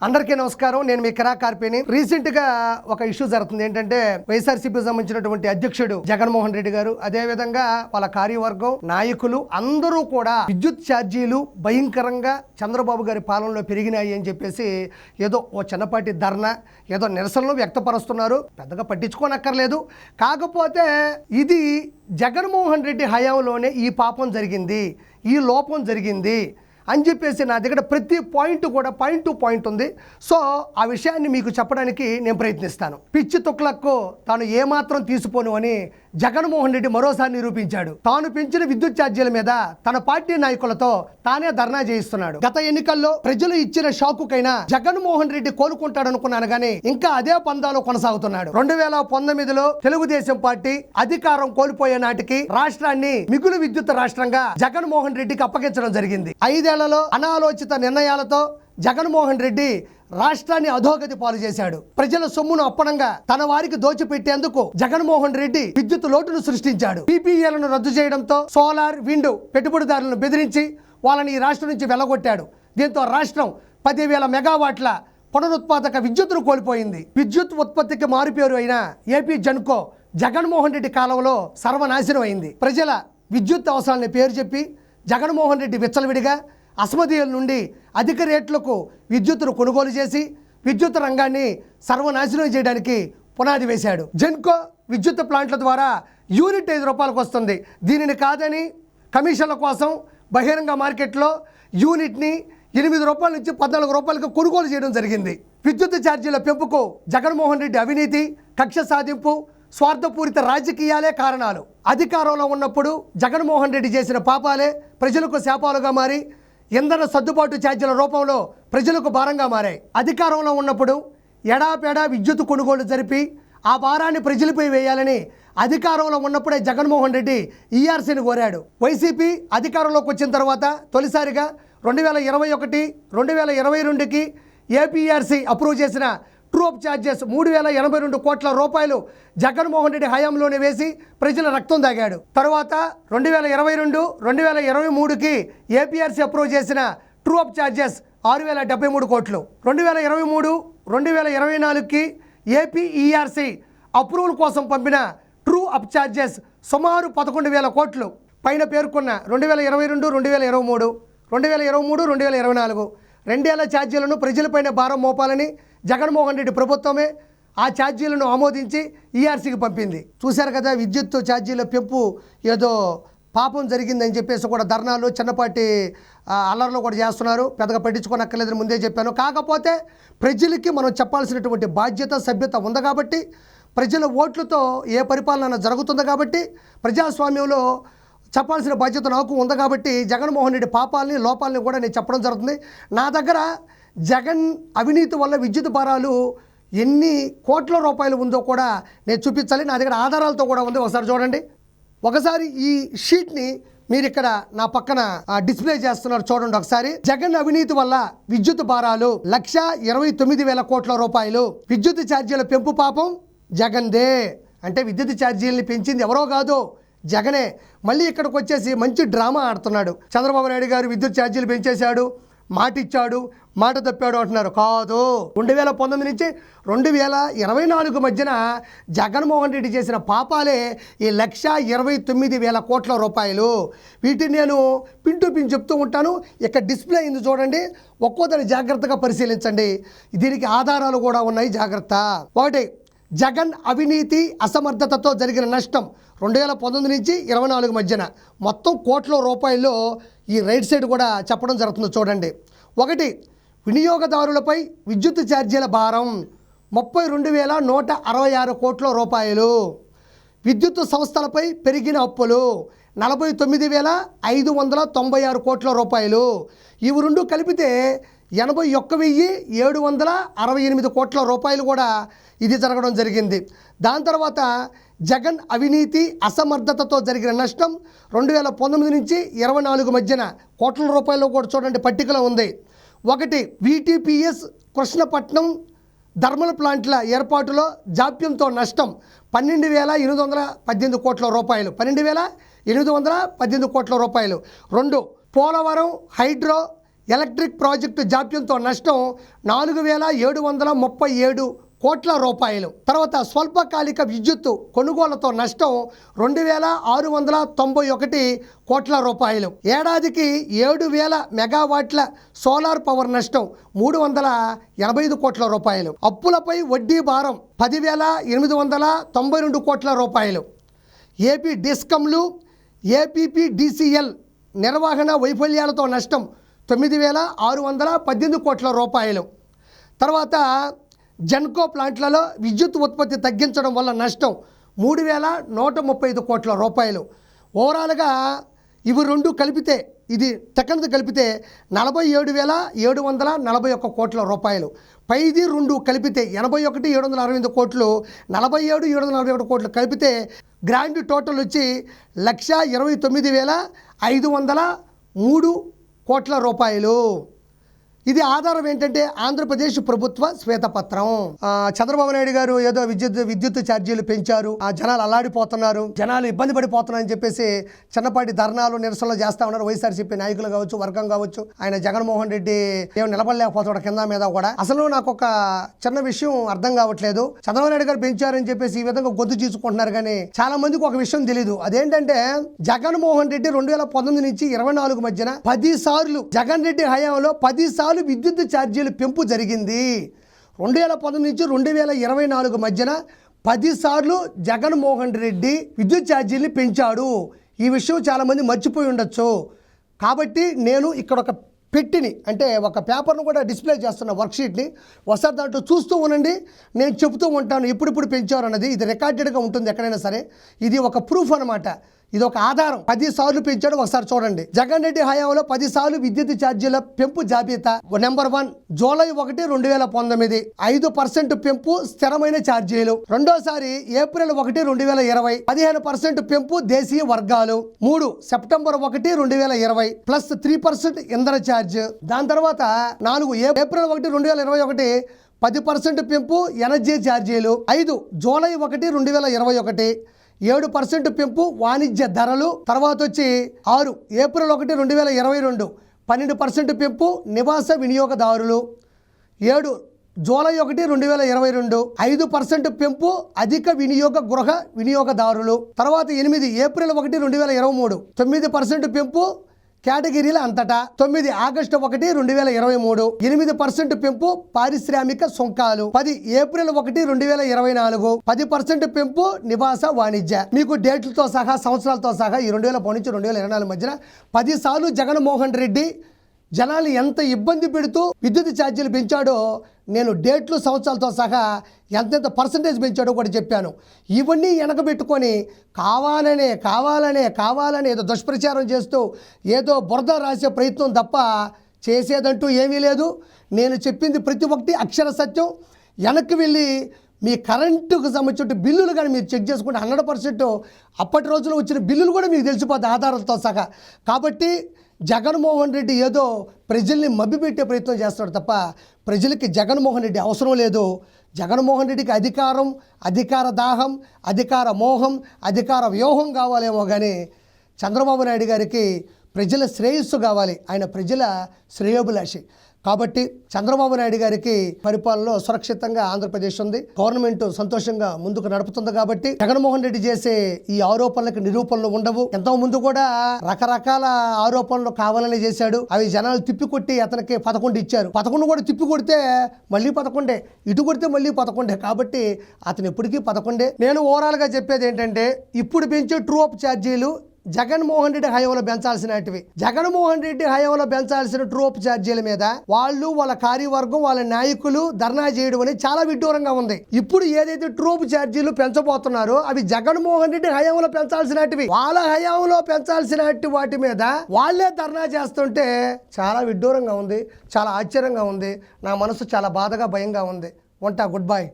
అందరికీ నమస్కారం. నేను మీ కిరా కార్పేని. రీసెంట్ గా ఒక ఇష్యూ జరుగుతుంది. ఏంటంటే వైఎస్ఆర్సీపీ సంబంధించినటువంటి అధ్యక్షుడు జగన్మోహన్ రెడ్డి గారు, అదే విధంగా వాళ్ళ కార్యవర్గం నాయకులు అందరూ కూడా విద్యుత్ ఛార్జీలు భయంకరంగా చంద్రబాబు గారి పాలనలో పెరిగినాయి అని చెప్పేసి ఏదో ఓ చిన్నపాటి ధర్నా, ఏదో నిరసనలు వ్యక్తపరుస్తున్నారు. పెద్దగా పట్టించుకోనక్కర్లేదు. కాకపోతే ఇది జగన్మోహన్ రెడ్డి హయాంలోనే ఈ పాపం జరిగింది, ఈ లోపం జరిగింది అని చెప్పేసి నా దగ్గర ప్రతి పాయింట్ కూడా పాయింట్ టు పాయింట్ ఉంది. సో ఆ విషయాన్ని మీకు చెప్పడానికి నేను ప్రయత్నిస్తాను. పిచ్చి తుక్లక్కు తాను ఏమాత్రం తీసిపోను అని జగన్మోహన్ రెడ్డి మరోసారి నిరూపించాడు. తాను పెంచిన విద్యుత్ ఛార్జీల మీద తన పార్టీ నాయకులతో తానే ధర్నా చేయిస్తున్నాడు. గత ఎన్నికల్లో ప్రజలు ఇచ్చిన షాకుకైనా జగన్మోహన్ రెడ్డి కోలుకుంటాడనుకున్నాను కానీ ఇంకా అదే పందాలో కొనసాగుతున్నాడు. 2019లో తెలుగుదేశం పార్టీ అధికారం కోల్పోయే నాటికి రాష్ట్రాన్ని మిగులు విద్యుత్ రాష్ట్రంగా జగన్మోహన్ రెడ్డికి అప్పగించడం జరిగింది. 5 ఏళ్లలో అనాలోచిత నిర్ణయాలతో జగన్మోహన్ రెడ్డి రాష్ట్రాన్ని అధోగతి పాలు చేశాడు. ప్రజల సొమ్మును అప్పనంగా తన వారికి దోచిపెట్టేందుకు జగన్మోహన్ రెడ్డి విద్యుత్ లోటును సృష్టించాడు. పీపీఏలను రద్దు చేయడంతో సోలార్, విండ్ పెట్టుబడిదారులను బెదిరించి వాళ్ళని ఈ రాష్ట్రం నుంచి వెళ్ళగొట్టాడు. దీంతో రాష్ట్రం 10,000 మెగావాట్ల పునరుత్పాదక విద్యుత్తును కోల్పోయింది. విద్యుత్ ఉత్పత్తికి మారుపేరు అయిన ఏపీ జెన్కో జగన్మోహన్ రెడ్డి కాలంలో సర్వనాశనం అయింది. ప్రజల విద్యుత్ అవసరాలని పేరు చెప్పి జగన్మోహన్ రెడ్డి విచ్చలవిడిగా అసమర్థీయుల నుండి అధిక రేట్లకు విద్యుత్తును కొనుగోలు చేసి విద్యుత్ రంగాన్ని సర్వనాశనం చేయడానికి పునాది వేశాడు. జెన్కో విద్యుత్ ప్లాంట్ల ద్వారా యూనిట్ 5 రూపాయలకు వస్తుంది. దీనిని కాదని కమిషన్ల కోసం బహిరంగ మార్కెట్లో యూనిట్ని 8 రూపాయల నుంచి 14 రూపాయలకు కొనుగోలు చేయడం జరిగింది. విద్యుత్ ఛార్జీల పెంపుకు జగన్మోహన్ రెడ్డి అవినీతి, కక్ష సాధింపు, స్వార్థపూరిత రాజకీయాలే కారణాలు. అధికారంలో ఉన్నప్పుడు జగన్మోహన్ రెడ్డి చేసిన పాపాలే ప్రజలకు శాపాలుగా మారి ఇంధన సర్దుబాటు ఛార్జీల రూపంలో ప్రజలకు భారంగా మారాయి. అధికారంలో ఉన్నప్పుడు ఎడాపెడా విద్యుత్ కొనుగోలు జరిపి ఆ భారాన్ని ప్రజలపై వేయాలని అధికారంలో ఉన్నప్పుడే జగన్మోహన్ రెడ్డి ఈఆర్సీని కోరాడు. వైసీపీ అధికారంలోకి వచ్చిన తర్వాత తొలిసారిగా 2021, 2022కి ఏపీఆర్సీ అప్రూవ్ చేసిన ట్రూ అప్ ఛార్జెస్ 3,082 కోట్ల రూపాయలు జగన్మోహన్ రెడ్డి హయాంలోనే వేసి ప్రజల రక్తం దాగాడు. తర్వాత 2022, 2023కి ఏపీఆర్సీ అప్రూవ్ చేసిన ట్రూ అప్ ఛార్జెస్ 6,073 కోట్లు. 2023, 2024కి ఏపీఈఆర్సీ అప్రూవల్ కోసం పంపిన ట్రూ అప్ ఛార్జెస్ సుమారు 11,000 కోట్లు. పైన పేర్కొన్న 2022, 2023, 2023, 2024 2 ఏళ్ల ఛార్జీలను ప్రజలపైన భారం మోపాలని జగన్మోహన్ రెడ్డి ప్రభుత్వమే ఆ ఛార్జీలను ఆమోదించి ఈఆర్సీకి పంపింది. చూశారు కదా, విద్యుత్ ఛార్జీల పెంపు ఏదో పాపం జరిగిందని చెప్పేసి కూడా ధర్నాలు, చిన్నపాటి అల్లర్లు కూడా చేస్తున్నారు. పెద్దగా పట్టించుకోనక్కర్లేదని ముందే చెప్పాను. కాకపోతే ప్రజలకి మనం చెప్పాల్సినటువంటి బాధ్యత, సభ్యత ఉంది కాబట్టి, ప్రజల ఓట్లతో ఏ పరిపాలన జరుగుతుంది కాబట్టి, ప్రజాస్వామ్యంలో చెప్పాల్సిన బాధ్యత నాకు ఉంది కాబట్టి జగన్మోహన్ రెడ్డి పాపాలని, లోపాలని కూడా నేను చెప్పడం జరుగుతుంది. నా దగ్గర జగన్ అవినీతి వల్ల విద్యుత్ భారాలు ఎన్ని కోట్ల రూపాయలు ఉందో కూడా నేను చూపించాలి. నా దగ్గర ఆధారాలతో కూడా ఉంది. ఒకసారి చూడండి. ఒకసారి ఈ షీట్ని మీరు ఇక్కడ నా పక్కన డిస్ప్లే చేస్తున్నారు, చూడండి ఒకసారి. జగన్ అవినీతి వల్ల విద్యుత్ భారాలు 1,29,000 కోట్ల రూపాయలు. విద్యుత్ ఛార్జీల పెంపు పాపం జగన్దే. అంటే విద్యుత్ ఛార్జీలని పెంచింది ఎవరో కాదు, జగనే. మళ్ళీ ఇక్కడికి వచ్చేసి మంచి డ్రామా ఆడుతున్నాడు. చంద్రబాబు నాయుడు గారు విద్యుత్ ఛార్జీలు పెంచేశాడు, మాట ఇచ్చాడు, మాట తప్పాడు అంటున్నారు. కాదు, 2019 నుంచి 2024 మధ్యన జగన్మోహన్ రెడ్డి చేసిన పాపాలే ఈ 1,29,000 కోట్ల రూపాయలు. వీటిని నేను పిన్ టు పిన్ చెప్తూ ఉంటాను. ఇక్కడ డిస్ప్లే అయింది చూడండి, ఒక్కోదాన్ని జాగ్రత్తగా పరిశీలించండి. దీనికి ఆధారాలు కూడా ఉన్నాయి, జాగ్రత్త. ఒకటి, జగన్ అవినీతి అసమర్థతతో జరిగిన నష్టం 2019 నుంచి 2024 మధ్యన మొత్తం కోట్ల రూపాయల్లో ఈ రైట్ సైడ్ కూడా చెప్పడం జరుగుతుంది, చూడండి. ఒకటి, వినియోగదారులపై విద్యుత్ ఛార్జీల భారం 32,166 కోట్ల రూపాయలు. విద్యుత్ సంస్థలపై పెరిగిన అప్పులు 49,596 కోట్ల రూపాయలు. ఇవి రెండు కలిపితే 81,768 కోట్ల రూపాయలు కూడా ఇది జరగడం జరిగింది. దాని తర్వాత జగన్ అవినీతి అసమర్థతతో జరిగిన నష్టం 2019 నుంచి 2024 మధ్యన కోట్ల రూపాయలు కూడా చూడండి, పట్టికలో ఉంది. ఒకటి, VTPS కృష్ణపట్నం థర్మల్ ప్లాంట్ల ఏర్పాటులో జాప్యంతో నష్టం 12,818 కోట్ల రూపాయలు. 12,818 కోట్ల రూపాయలు. 2, పోలవరం హైడ్రో ఎలక్ట్రిక్ ప్రాజెక్టు జాప్యంతో నష్టం 4,737 కోట్ల రూపాయలు. తర్వాత స్వల్పకాలిక విద్యుత్తు కొనుగోళ్లతో నష్టం 2,691 కోట్ల రూపాయలు. ఏడాదికి 7,000 మెగావాట్ల సోలార్ పవర్ నష్టం 385 కోట్ల రూపాయలు. అప్పులపై వడ్డీ భారం 10,892 కోట్ల రూపాయలు. ఏపీ డిస్కంలు ఏపీపీడీసీఎల్ నిర్వహణ వైఫల్యాలతో నష్టం 9,618 కోట్ల రూపాయలు. తర్వాత జెన్కో ప్లాంట్లలో విద్యుత్ ఉత్పత్తి తగ్గించడం వల్ల నష్టం 3,135 కోట్ల రూపాయలు. ఓవరాల్గా ఇవి రెండు కలిపితే, ఇది సెకండ్ కలిపితే 47,741 కోట్ల రూపాయలు. పైది రెండు కలిపితే 81,765 కోట్లు, 47,741 కోట్లు కలిపితే గ్రాండ్ టోటల్ వచ్చి 1,29,503 కోట్ల రూపాయలు. ఇది ఆధారం ఏంటంటే ఆంధ్రప్రదేశ్ ప్రభుత్వ శ్వేతపత్రం. చంద్రబాబు నాయుడు గారు ఏదో విద్యుత్ ఛార్జీలు పెంచారు, ఆ జనాలు అల్లాడిపోతున్నారు, జనాలు ఇబ్బంది పడిపోతున్నారని చెప్పేసి చిన్నపాటి ధర్నాలు నిరసనలు చేస్తా ఉన్నారు వైఎస్ఆర్సీపీ నాయకులు కావచ్చు, వర్గం కావచ్చు. ఆయన జగన్మోహన్ రెడ్డి ఏమో నిలబడలేకపోతాడు కింద మీద కూడా. అసలు నాకు ఒక చిన్న విషయం అర్థం కావట్లేదు. చంద్రబాబు నాయుడు గారు పెంచారని చెప్పేసి ఈ విధంగా గొంతు తీసుకుంటున్నారు, కానీ చాలా మందికి ఒక విషయం తెలియదు. అదేంటంటే జగన్మోహన్ రెడ్డి 2019 నుంచి 24 మధ్యన 10 సార్లు, జగన్ రెడ్డి హయాంలో 10 సార్లు విద్యుత్ ఛార్జీలు పెంపు జరిగింది. 2019 నుంచి 2024 మధ్యన 10 సార్లు జగన్మోహన్ రెడ్డి విద్యుత్ ఛార్జీలు పెంచాడు. ఈ విషయం చాలామంది మర్చిపోయి ఉండొచ్చు. కాబట్టి నేను ఇక్కడ ఒక పెట్టిని, అంటే ఒక పేపర్ను కూడా డిస్ప్లే చేస్తున్న వర్క్షీట్ని ఒకసారి దాంట్లో చూస్తూ ఉండండి. నేను చెబుతూ ఉంటాను ఎప్పుడిప్పుడు పెంచారు అన్నది. ఇది రికార్డెడ్గా ఉంటుంది ఎక్కడైనా సరే. ఇది ఒక ప్రూఫ్ అనమాట, ఇది ఒక ఆధారం. 10 సార్లు పెంచాడు, ఒకసారి చూడండి. జగన్ రెడ్డి హయాంలో 10 సార్లు విద్యుత్ ఛార్జీల పెంపు జాబితా. నెంబర్ 1 జూలై 1, 2019 5% పెంపు స్థిరమైన ఛార్జీలు. రెండోసారి ఏప్రిల్ 1, 2020 15% పెంపు దేశీయ వర్గాలు. 3 సెప్టెంబర్ 1, 2020 ప్లస్ 3% ఇంధన ఛార్జ్. దాని తర్వాత 4 ఏప్రిల్ 1, 2021 10% పెంపు ఎనర్జీ ఛార్జీలు. 5 జూలై 1, 2021 7% పెంపు వాణిజ్య ధరలు. తర్వాత వచ్చి 6 ఏప్రిల్ 1, 2022 12% పెంపు నివాస వినియోగదారులు. 7 జూలై 1, 2022 5% పెంపు అధిక వినియోగ గృహ వినియోగదారులు. తర్వాత 8 ఏప్రిల్ 1, 2023 9% పెంపు కేటగిరీల అంతటా. 9 ఆగస్టు 1, 2023 8% పెంపు పారిశ్రామిక సుంకాలు. 10 ఏప్రిల్ 1, 2024 10% పెంపు నివాస వాణిజ్య. మీకు డేట్లతో సహా సంవత్సరాలతో సహా ఈ 2010 నుంచి 2024 మధ్యన 10 సార్లు జగన్మోహన్ రెడ్డి జనాలు ఎంత ఇబ్బంది పెడుతూ విద్యుత్ ఛార్జీలు పెంచాడో నేను డేట్లు సంవత్సరాలతో సహా ఎంతెంత పర్సంటేజ్ పెంచాడో కూడా చెప్పాను. ఇవన్నీ వెనకబెట్టుకొని కావాలనే ఏదో దుష్ప్రచారం చేస్తూ ఏదో బురద రాసే ప్రయత్నం తప్ప చేసేదంటూ ఏమీ లేదు. నేను చెప్పింది ప్రతి ఒక్కటి అక్షర సత్యం. వెనక్కి వెళ్ళి మీ కరెంటుకు సంబంధించిన బిల్లులు కానీ మీరు చెక్ చేసుకుంటే 100% అప్పటి రోజుల్లో వచ్చిన బిల్లులు కూడా మీకు తెలిసిపోతాయి ఆధారాలతో సహా. కాబట్టి జగన్మోహన్ రెడ్డి ఏదో ప్రజల్ని మభ్యపెట్టే ప్రయత్నం చేస్తాడు తప్ప ప్రజలకి జగన్మోహన్ రెడ్డి అవసరం లేదు. జగన్మోహన్ రెడ్డికి అధికారం, అధికార దాహం, అధికార మోహం, అధికార వ్యూహం కావాలేమో కానీ చంద్రబాబు నాయుడు గారికి ప్రజల శ్రేయస్సు కావాలి. ఆయన ప్రజల శ్రేయోభిలాషి. కాబట్టి చంద్రబాబు నాయుడు గారికి పరిపాలనలో సురక్షితంగా ఆంధ్రప్రదేశ్ ఉంది. గవర్నమెంట్ సంతోషంగా ముందుకు నడుపుతుంది. కాబట్టి జగన్మోహన్ రెడ్డి చేసే ఈ ఆరోపణలకు నిరూపణలు ఉండవు. ఎంతో ముందు కూడా రకరకాల ఆరోపణలు కావాలని చేశాడు. అవి జనాలు తిప్పికొట్టి అతనికి 11 ఇచ్చారు. 11 కూడా తిప్పి కొడితే మళ్ళీ 11, ఇటు కొడితే మళ్ళీ 11. కాబట్టి అతను ఎప్పటికీ 11. నేను ఓవరాల్గా చెప్పేది ఏంటంటే ఇప్పుడు పెంచే ట్రూ అప్ ఛార్జీలు జగన్మోహన్ రెడ్డి హయాంలో పెంచాల్సినటివి. జగన్మోహన్ రెడ్డి హయాంలో పెంచాల్సిన ట్రూ అప్ ఛార్జీల మీద వాళ్ళ కార్యవర్గం, వాళ్ళ నాయకులు ధర్నా చేయడం అనేది చాలా విడ్డూరంగా ఉంది. ఇప్పుడు ఏదైతే ట్రూ అప్ ఛార్జీలు పెంచబోతున్నారో అవి జగన్మోహన్ రెడ్డి హయాంలో పెంచాల్సినటివి. వాళ్ళ హయాంలో పెంచాల్సినట్టు వాటి మీద వాళ్ళే ధర్నా చేస్తుంటే చాలా విడ్డూరంగా ఉంది, చాలా ఆశ్చర్యంగా ఉంది. నా మనసు చాలా బాధగా, భయంగా ఉంది. ఉంటా. Good bye.